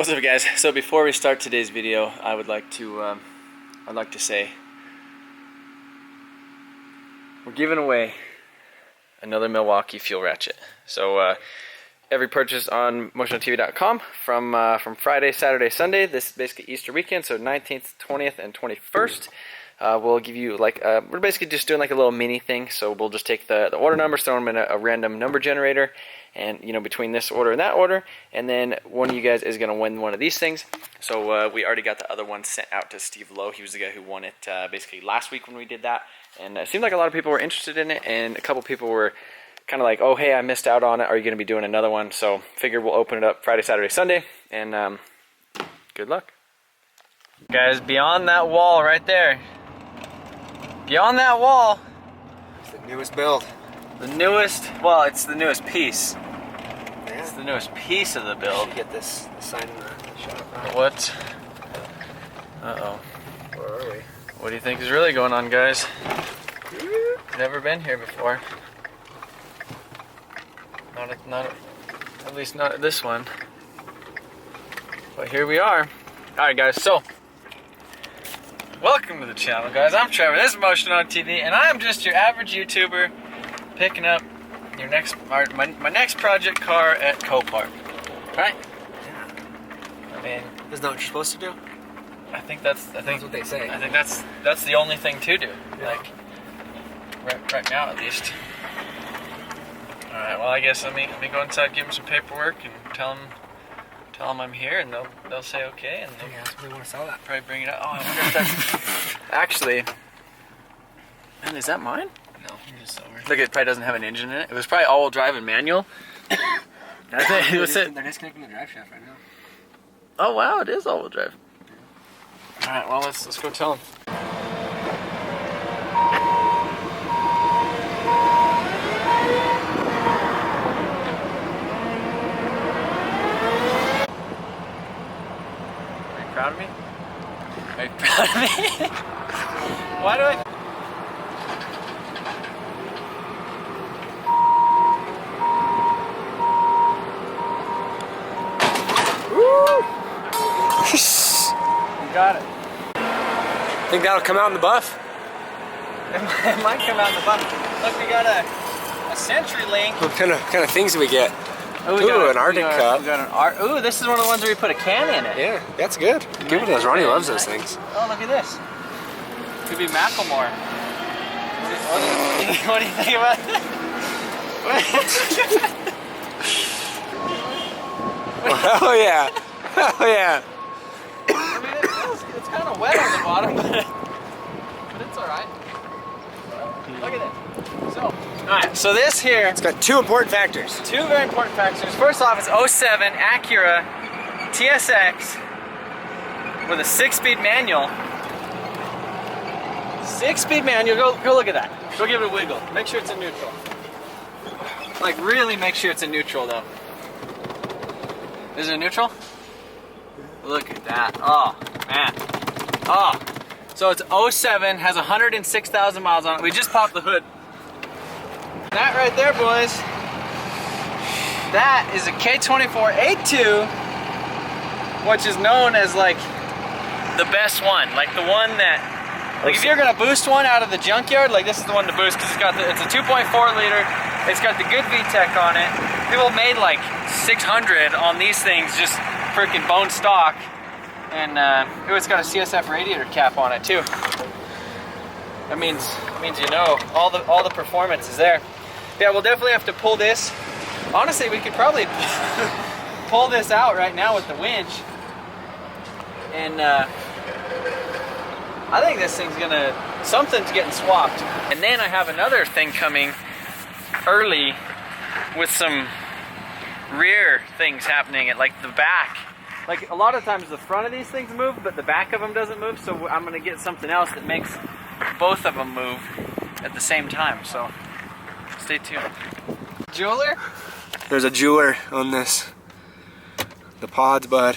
What's up, guys? So before we start today's video, I would like to say we're giving away another Milwaukee fuel ratchet. So every purchase on MotionAutoTv.com from Friday, Saturday, Sunday, this is basically Easter weekend, so 19th, 20th, and 21st. We'll give you like we're basically just doing like a little mini thing. So we'll just take the order numbers, throw them in a random number generator, and between this order and that order, and then one of you guys is going to win one of these things. So we already got the other one sent out to Steve Lowe. He was the guy who won it basically last week when we did that, and it seemed like a lot of people were interested in it, and a couple people were kind of like, oh hey, I missed out on it, are you going to be doing another one? So figured we'll open it up Friday, Saturday, Sunday, and good luck. Guys, beyond that wall right there, beyond that wall, it's the newest build. The newest, well, it's the newest piece. Yeah. It's the newest piece of the build. Get this sign in the shot. What? Uh-oh. Where are we? What do you think is really going on, guys? Never been here before. At least not at this one. But here we are. Alright, guys, so welcome to the channel, guys. I'm Trevor. This is MotionAutoTv, and I am just your average YouTuber picking up your my next project car at Copart. Right? Yeah. I mean, isn't that what you're supposed to do? I think that's what they say. I think that's the only thing to do. Yeah. Like right now, at least. All right. Well, I guess let me go inside, give them some paperwork, and tell them I'm here, and they'll say okay, and they'll we want to sell that. probably bring it out. Oh, I wonder if that's actually. Man, is that mine? No, just over. Look, it probably doesn't have an engine in it. It was probably all-wheel drive and manual. I think it was it. They're disconnecting the drive shaft right now. Oh wow, it is all-wheel drive. All right, well let's go tell them. Are you proud of me? Are you proud of me? Why do I? You got it. Think that'll come out in the buff? It might come out in the buff. Look, we got a CenturyLink. What kind of things do we get? Ooh, an Arctic Cup. We got ooh, this is one of the ones where you put a can in it. Yeah, that's good. Give it to us. Ronnie loves those things. Oh, look at this. Could be Macklemore. What do you think about it? Oh yeah. Oh yeah. I mean, it's kind of wet on the bottom, but it's all right. Look at it. So, all right. So this here, It's got two important factors. two very important factors. First off, it's 07 Acura TSX with a 6-speed manual. 6-speed manual. Go look at that. Go give it a wiggle. Make sure it's in neutral. Like really, make sure it's in neutral though. Is it in neutral? Look at that. Oh, man. Oh. So it's 07, has 106,000 miles on it. We just popped the hood. That right there, boys. That is a K24A2, which is known as like the best one. Like the one that, like if you're gonna boost one out of the junkyard, like this is the one to boost because it's a 2.4 liter. It's got the good VTEC on it. People made like 600 on these things, just freaking bone stock, and it's got a CSF radiator cap on it too. That means all the performance is there. Yeah, we'll definitely have to pull this. Honestly, we could probably pull this out right now with the winch, and I think this thing's something's getting swapped. And then I have another thing coming early with some rear things happening at like the back. Like a lot of times the front of these things move, but the back of them doesn't move, so I'm gonna get something else that makes both of them move at the same time, so stay tuned. Jeweler? There's a jeweler on this. The pods, bud.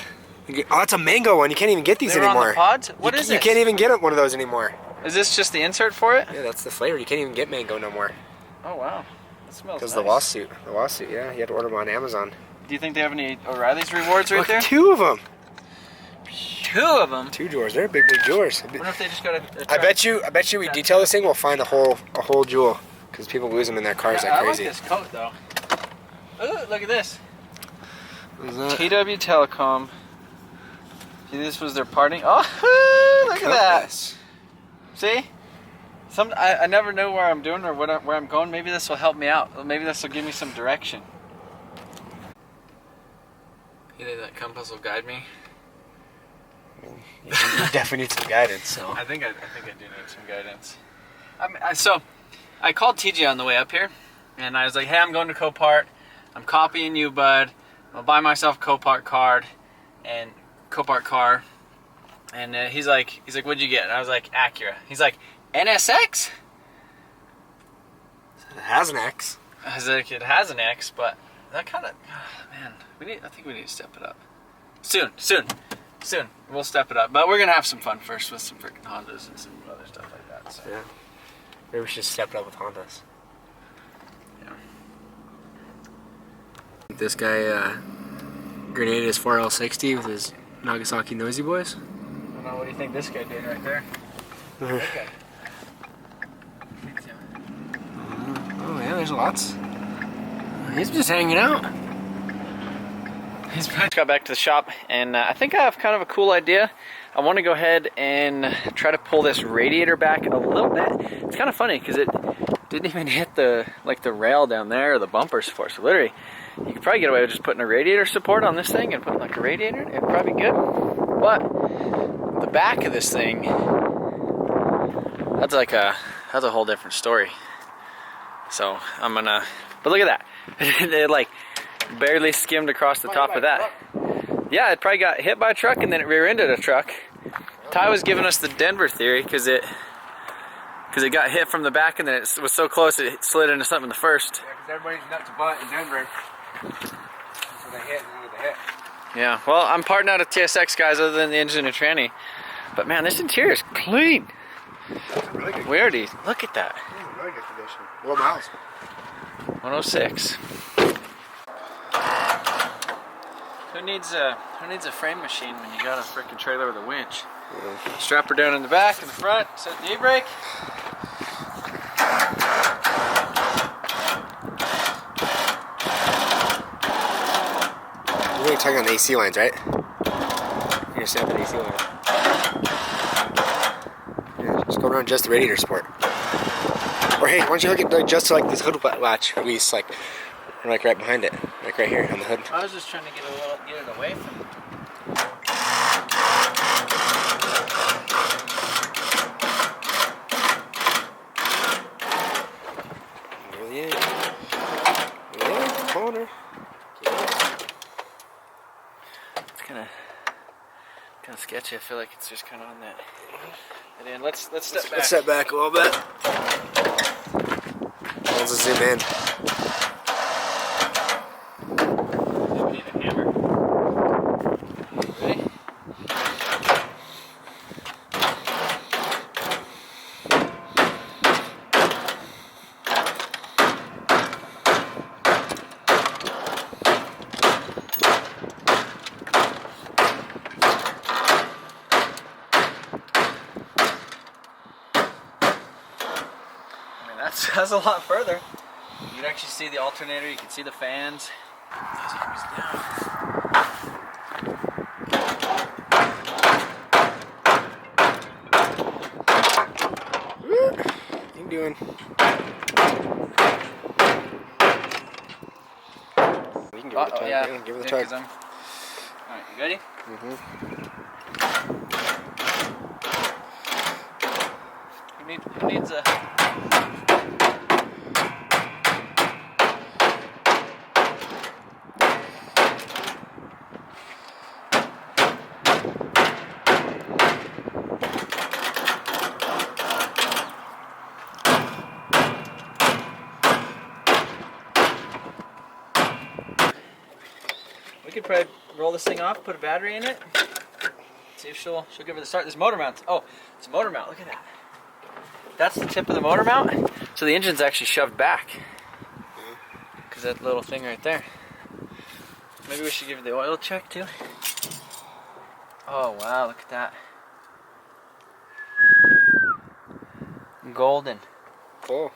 Oh, it's a mango one. You can't even get these They were anymore. on the pods? What is it? You can't even get one of those anymore. Is this just the insert for it? Yeah, that's the flavor. You can't even get mango no more. Oh wow, that smells nice. Because the lawsuit, yeah, you had to order them on Amazon. Do you think they have any O'Reilly's rewards right Look, there? two of them. 2 of them. 2 drawers. They're big drawers. I wonder if they just got a I bet you we detail this thing, we'll find a whole jewel. Because people lose them in their cars like crazy. I like this coat though. Ooh, look at this. What is that? TW Telecom. See, this was their parting. Oh, look at that. See? I never know where I'm doing or where I'm going. Maybe this will help me out. Maybe this will give me some direction. You think that compass will guide me? You definitely need some guidance. So I think I do need some guidance. So I called TJ on the way up here, and I was like, "Hey, I'm going to Copart. I'm copying you, bud. I'll buy myself a Copart card and Copart car." And he's like, "What'd you get?" And I was like, "Acura." He's like, "NSX?" it has an X. I was like, "It has an X, but that kind of, man. I think we need to step it up soon. We'll step it up, but we're gonna have some fun first with some freaking Hondas and some other stuff like that." So. Yeah. Maybe we should step it up with Hondas. Yeah. This guy grenaded his 4L60 with his Nagasaki Noisy Boys. I don't know, what do you think this guy did right there? Okay. Oh yeah, there's lots. He's just hanging out. He's just got back to the shop, and I think I have kind of a cool idea. I want to go ahead and try to pull this radiator back a little bit. It's kind of funny because it didn't even hit the rail down there or the bumper support. So literally, you could probably get away with just putting a radiator support on this thing and putting like a radiator. It'd probably be good. But the back of this thing, that's a whole different story. So I'm gonna. But look at that. It like barely skimmed across the top of that. Yeah, it probably got hit by a truck and then it rear-ended a truck. Ty was giving us the Denver theory because it got hit from the back and then it was so close it slid into something in the first. Yeah, because everybody's nuts to butt in Denver. So they hit and they hit. Yeah, well, I'm parting out a TSX, guys, other than the engine and tranny. But man, this interior is clean. That's a really good We already, look at that. really good condition. What miles? 106. Who needs a frame machine when you got a freaking trailer with a winch? Yeah. Strap her down in the back, in the front, set the e-brake. You're going to check on the AC lines, right? You're going to set up the AC line. Yeah, just go around just the radiator support. Or hey, why don't you hook it just to like this hood latch release, like right behind it, like right here on the hood. I was just trying to get it away from it. Yeah, corner. It's kind of sketchy. I feel like it's just kind of on that. And then let's step back. Let's step back a little bit. Let's zoom in. We need a hammer. Ready? That's a lot further. You can actually see the alternator, you can see the fans. What you doing? We can give it a tug. Yeah. Give it a tug. Alright, you ready? Mm-hmm. Who needs a... We could probably roll this thing off, put a battery in it, see if she'll give it a start. This motor mount. Oh, it's a motor mount. Look at that. That's the tip of the motor mount. So the engine's actually shoved back because that little thing right there. Maybe we should give it the oil check too. Oh wow, look at that. Golden. Full.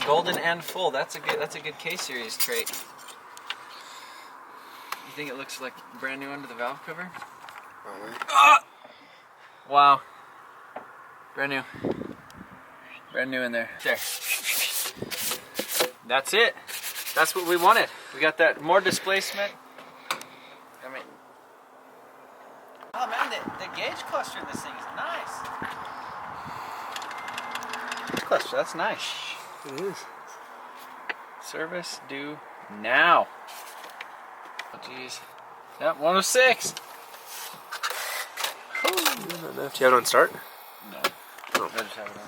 Golden and full. That's a good K series trait. You think it looks like brand new under the valve cover? Probably. Wow. Brand new. Brand new in there. There. That's it. That's what we wanted. We got that more displacement. I mean, oh man, the gauge cluster in this thing is nice. Cluster, that's nice. It is. Service due now. Oh jeez. Yep, 106. Do you have it on start? No. Oh. I just have it on.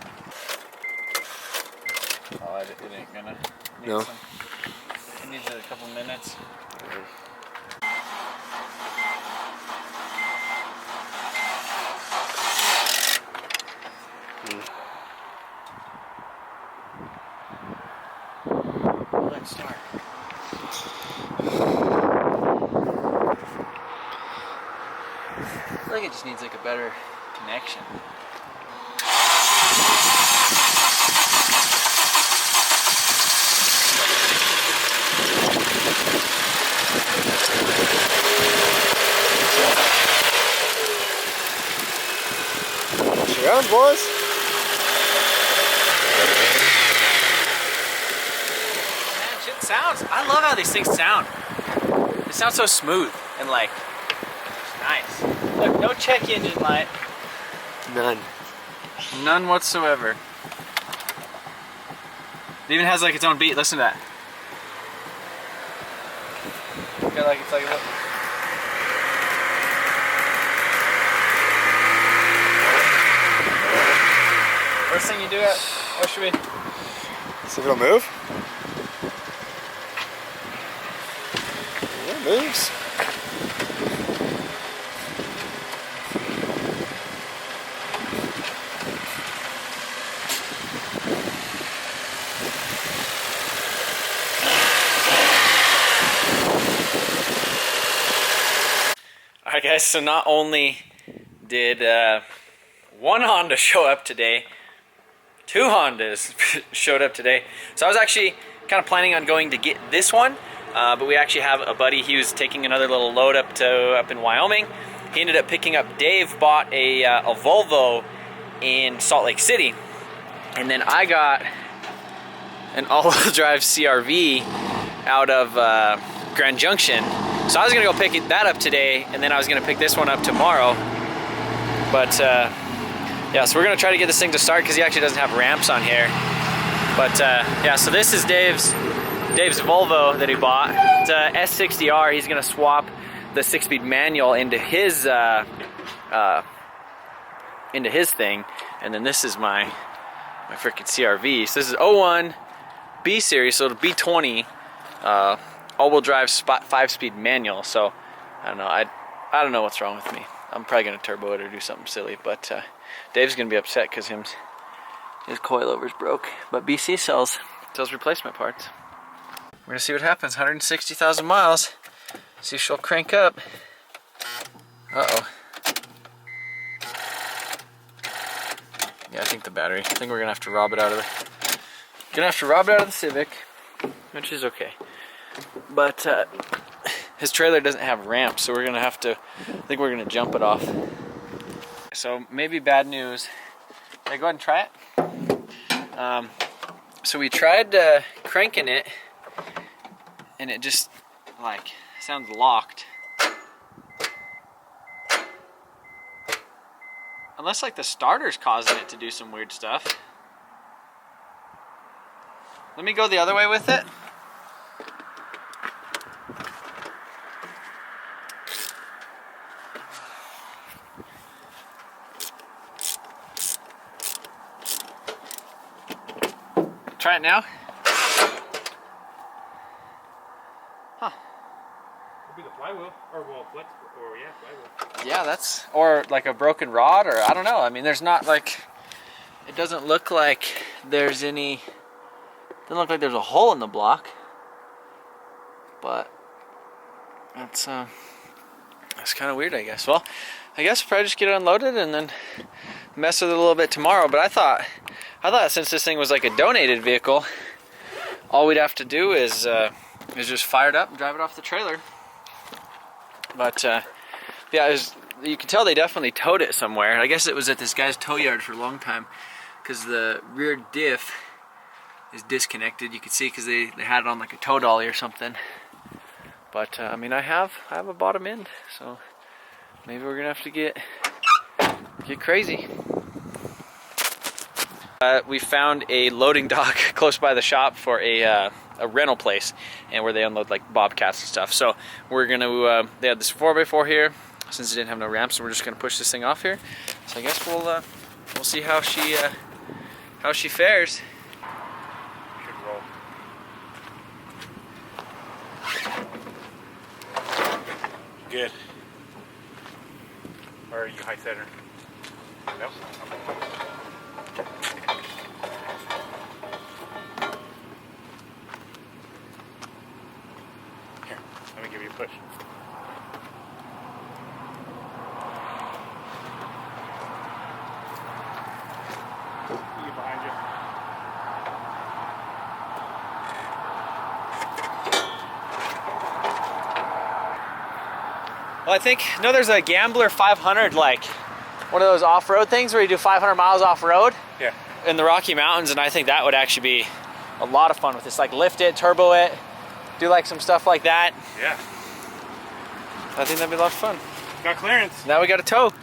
Oh, it ain't gonna. No. It needs a couple minutes. Let's start. I feel like it just needs like a better connection. Around, boys. Man, shit sounds. I love how these things sound. They sound so smooth and like nice. Look, no check engine light. None. None whatsoever. It even has like its own beat. Listen to that. Got like it's like a little. First thing you do at, what should we? See if it'll move. Yeah, it moves. Alright guys, so not only did one Honda show up today, two Hondas showed up today. So I was actually kind of planning on going to get this one, but we actually have a buddy. He was taking another little load up in Wyoming. He ended up picking up. Dave bought a Volvo in Salt Lake City, and then I got an all-wheel drive CRV out of Grand Junction. So I was gonna go pick that up today, and then I was gonna pick this one up tomorrow. But yeah, so we're gonna try to get this thing to start because he actually doesn't have ramps on here. But yeah, so this is Dave's Volvo that he bought. It's a S60R. He's gonna swap the 6-speed manual into his thing, and then this is my freaking CRV. So this is 01 B series, so it'll be 20 all-wheel drive 5-speed manual. So I don't know. I don't know what's wrong with me. I'm probably gonna turbo it or do something silly, but Dave's gonna be upset because his coilover's broke. But BC sells replacement parts. We're gonna see what happens. 160,000 miles. See if she'll crank up. Uh-oh. Yeah, I think the battery. I think we're gonna have to rob it out of the Civic, which is okay. But his trailer doesn't have ramps, so we're gonna have to. I think we're gonna jump it off. So maybe bad news. Can I go ahead and try it? So we tried cranking it, and it just like sounds locked. Unless like the starter's causing it to do some weird stuff. Let me go the other way with it. Try it now. Huh. Could be the flywheel, or well, flex, or yeah, flywheel. Yeah, that's, or like a broken rod, or I don't know. I mean, there's not like, it doesn't look like there's any, doesn't look like there's a hole in the block. But that's, I That's kind of weird, I guess. Well, I guess we'll probably just get it unloaded and then mess with it a little bit tomorrow. But I thought since this thing was like a donated vehicle, all we'd have to do is just fire it up and drive it off the trailer. But yeah, you can tell they definitely towed it somewhere. I guess it was at this guy's tow yard for a long time because the rear diff is disconnected. You can see because they had it on like a tow dolly or something. But I mean, I have a bottom end, so maybe we're gonna have to get crazy. We found a loading dock close by the shop for a rental place, and where they unload like bobcats and stuff. So we're gonna they had this 4x4 here, since it didn't have no ramp, so we're just gonna push this thing off here. So I guess we'll see how she fares. Should roll. Good. Or are you high setter? Nope. Here, let me give you a push. You behind you. Well, I think, there's a Gambler 500, like one of those off-road things where you do 500 miles off-road. Yeah. In the Rocky Mountains, and I think that would actually be a lot of fun with this. Like lift it, turbo it, do like some stuff like that. Yeah. I think that'd be a lot of fun. Got clearance. Now we got a tow.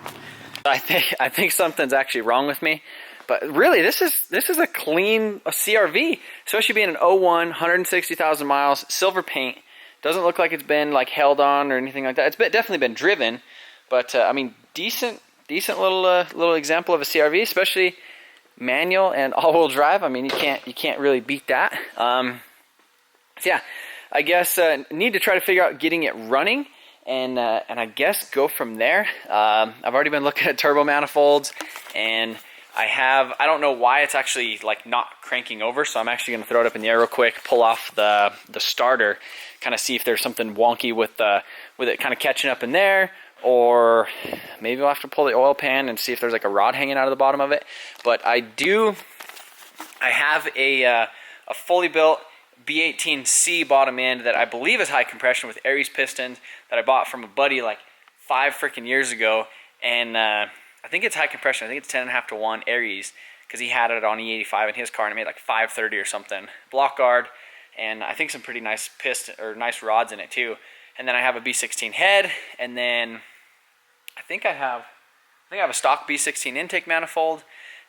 I think something's actually wrong with me, but really this is a clean CRV, especially being an 01, 160,000 miles, silver paint. Doesn't look like it's been like held on or anything like that. It's definitely been driven, but I mean, decent little example of a CRV, especially manual and all-wheel drive. I mean, you can't really beat that. So yeah, I guess need to try to figure out getting it running, and I guess go from there. I've already been looking at turbo manifolds, and I don't know why it's actually like not cranking over, so I'm actually going to throw it up in the air real quick, pull off the starter, kind of see if there's something wonky with it kind of catching up in there, or maybe we'll have to pull the oil pan and see if there's like a rod hanging out of the bottom of it. But I have a fully built B18C bottom end that I believe is high compression with Aries pistons that I bought from a buddy like 5 freaking years ago, and I think it's high compression. I think it's 10.5 to 1 Aries, because he had it on E85 in his car and it made like 530 or something. Block guard, and I think some pretty nice nice rods in it too. And then I have a B16 head, and then I think I have a stock B16 intake manifold,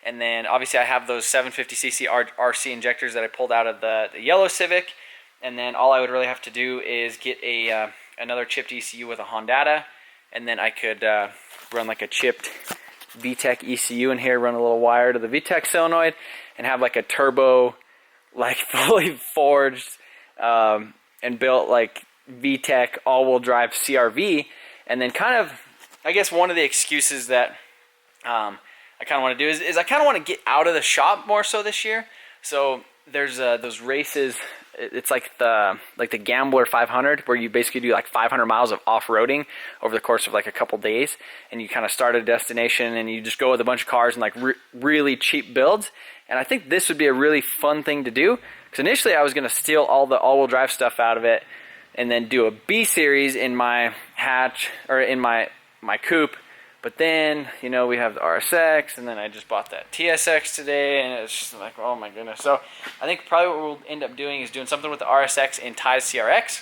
and then obviously I have those 750cc RC injectors that I pulled out of the yellow Civic, and then all I would really have to do is get another chipped ECU with a Honda, and then I could run like a chipped VTEC ECU in here, run a little wire to the VTEC solenoid, and have like a turbo, like fully forged and built like VTEC all-wheel drive CRV. And then kind of, I guess one of the excuses that I kind of want to do is I kind of want to get out of the shop more so this year. So there's those races. It's like the Gambler 500, where you basically do like 500 miles of off-roading over the course of like a couple days, and you kind of start at a destination and you just go with a bunch of cars and like really cheap builds. And I think this would be a really fun thing to do, because initially I was going to steal all the all-wheel drive stuff out of it and then do a B series in my hatch, or in my coupe. But then, we have the RSX, and then I just bought that TSX today, and it's just like, oh my goodness. So I think probably what we'll end up doing is doing something with the RSX in Tomsize CRX.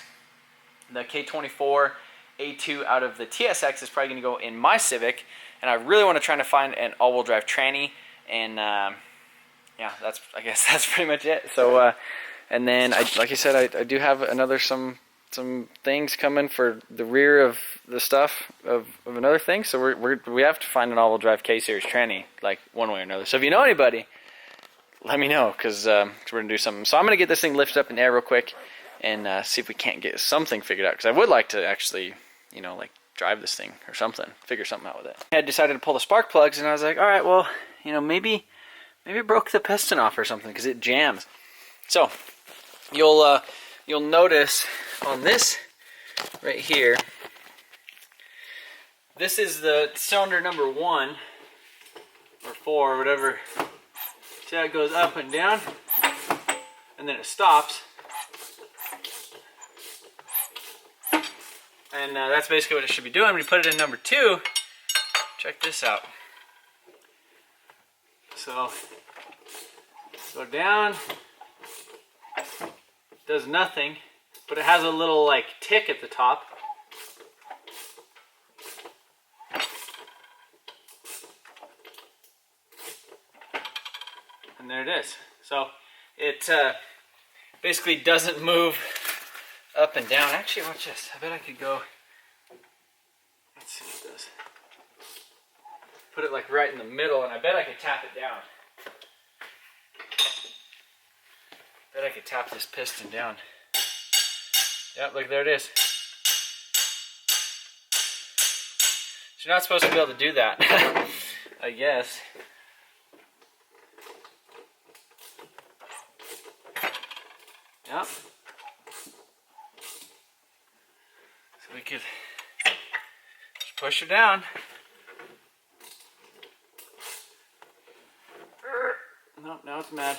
The K24 A2 out of the TSX is probably going to go in my Civic, and I really want to try to find an all-wheel drive tranny, and yeah, I guess that's pretty much it. So, and then, like I said, I do have some things coming for the rear of the stuff of another thing. So we have to find an all-wheel drive K-Series tranny, like one way or another. So if you know anybody, let me know, because we're going to do something. So I'm going to get this thing lifted up in the air real quick and see if we can't get something figured out, because I would like to actually, like drive this thing or something, figure something out with it. I had decided to pull the spark plugs, and I was like, all right, well, maybe it broke the piston off or something, because it jams. So you'll notice on this right here, this is the cylinder number 1 or 4 or whatever. See how it goes up and down, and then it stops. And that's basically what it should be doing. When you put it in number 2, check this out. So go down, does nothing, but it has a little like tick at the top. And there it is. So it basically doesn't move up and down. Actually, watch this. I bet I could go. Let's see what it does. Put it like right in the middle, and I bet I could tap it down. Bet I could tap this piston down. Yep, look, there it is. So you're not supposed to be able to do that, I guess. Yep. So we could just push her down. Nope, now it's mad.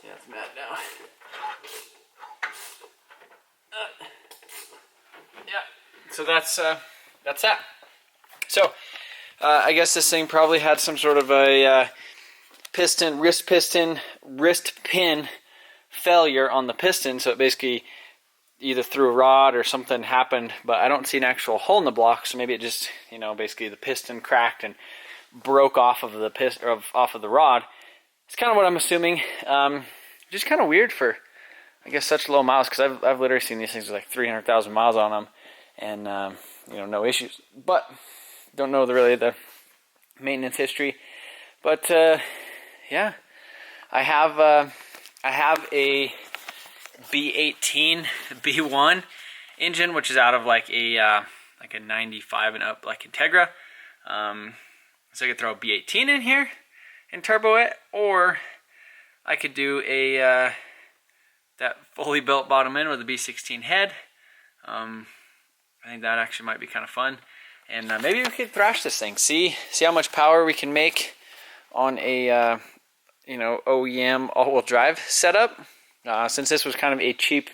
Yeah, it's mad now. Yeah, so that's that. So I guess this thing probably had some sort of a wrist pin failure on the piston, so it basically either threw a rod or something happened, but I don't see an actual hole in the block, so maybe it just, you know, basically the piston cracked and broke off of the off of the rod. It's kind of what I'm assuming. Just kind of weird for, I guess, such low miles, because I've literally seen these things with like 300,000 miles on them, and you know, no issues. But don't know really the maintenance history. But yeah, I have a B18 B1 engine, which is out of like a 95 and up, like Integra. So I could throw a B18 in here and turbo it, or I could do a that fully built bottom end with a B16 head. I think that actually might be kind of fun, and maybe we could thrash this thing, see how much power we can make on a you know, OEM all-wheel drive setup. Since this was kind of a cheap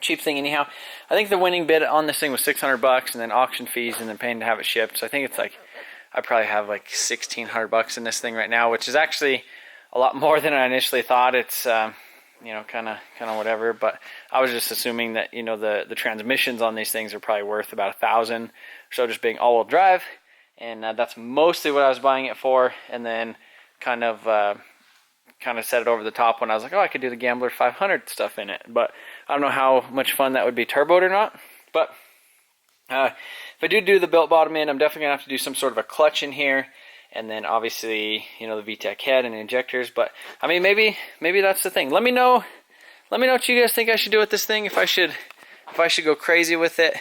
thing anyhow, I think the winning bid on this thing was $600, and then auction fees, and then paying to have it shipped. So I think it's like, I probably have like $1,600 in this thing right now, which is actually a lot more than I initially thought. It's you know, kind of whatever, but I was just assuming that, you know, the transmissions on these things are probably worth about $1,000 or so, just being all-wheel drive, and that's mostly what I was buying it for. And then kind of set it over the top when I was like, oh, I could do the Gambler 500 stuff in it, but I don't know how much fun that would be turboed or not. But if I do the built bottom end, I'm definitely gonna have to do some sort of a clutch in here, and then obviously, you know, the VTEC head and injectors. But I mean, maybe that's the thing. Let me know what you guys think I should do with this thing. If I should go crazy with it,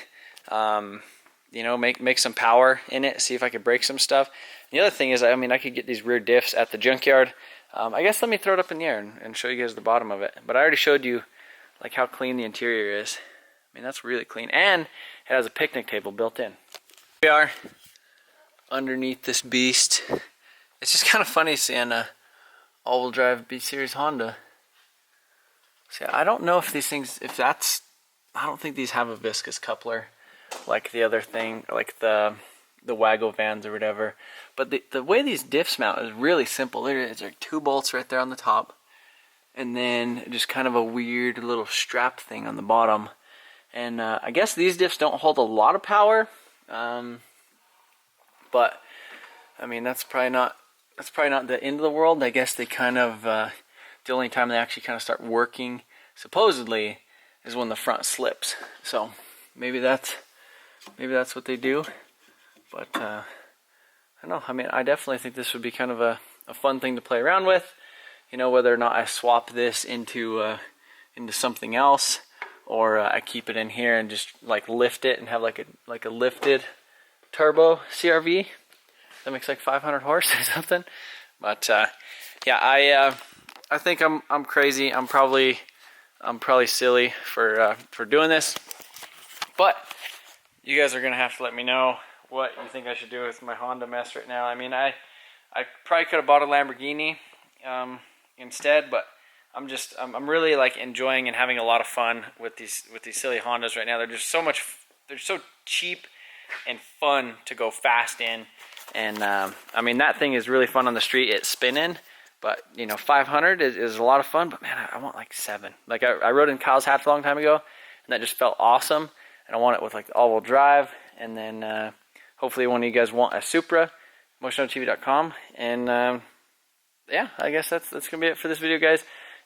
you know, make some power in it, see if I could break some stuff. And the other thing is, I mean, I could get these rear diffs at the junkyard. I guess let me throw it up in the air and show you guys the bottom of it. But I already showed you like how clean the interior is. I mean, that's really clean, and it has a picnic table built in. Here we are underneath this beast. It's just kind of funny seeing a all-wheel drive B-Series Honda. See, I don't know if these things, I don't think these have a viscous coupler like the other thing, like the wagovans or whatever. But the way these diffs mount is really simple. There's like 2 bolts right there on the top, and then just kind of a weird little strap thing on the bottom. And I guess these diffs don't hold a lot of power, but I mean, that's probably not the end of the world. I guess they kind of the only time they actually kind of start working, supposedly, is when the front slips. So maybe that's what they do. But I don't know. I mean, I definitely think this would be kind of a fun thing to play around with. You know, whether or not I swap this into something else, or I keep it in here and just like lift it and have like a lifted turbo CRV that makes like 500 horse or something. But yeah, I think I'm crazy. I'm probably I'm probably silly for doing this, but you guys are gonna have to let me know what you think I should do with my Honda mess right now. I mean, I probably could have bought a Lamborghini instead, but I'm really like enjoying and having a lot of fun with these silly Hondas right now. They're just they're so cheap and fun to go fast in, and I mean, that thing is really fun on the street. It's spinning, but you know, 500 is a lot of fun. But man, I want like 7. Like I rode in Kyle's hatch a long time ago, and that just felt awesome. And I want it with like all-wheel drive, and then hopefully one of you guys want a Supra. MotionAutoTv.com, and yeah, I guess that's gonna be it for this video, guys.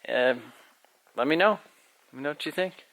Let me know what you think.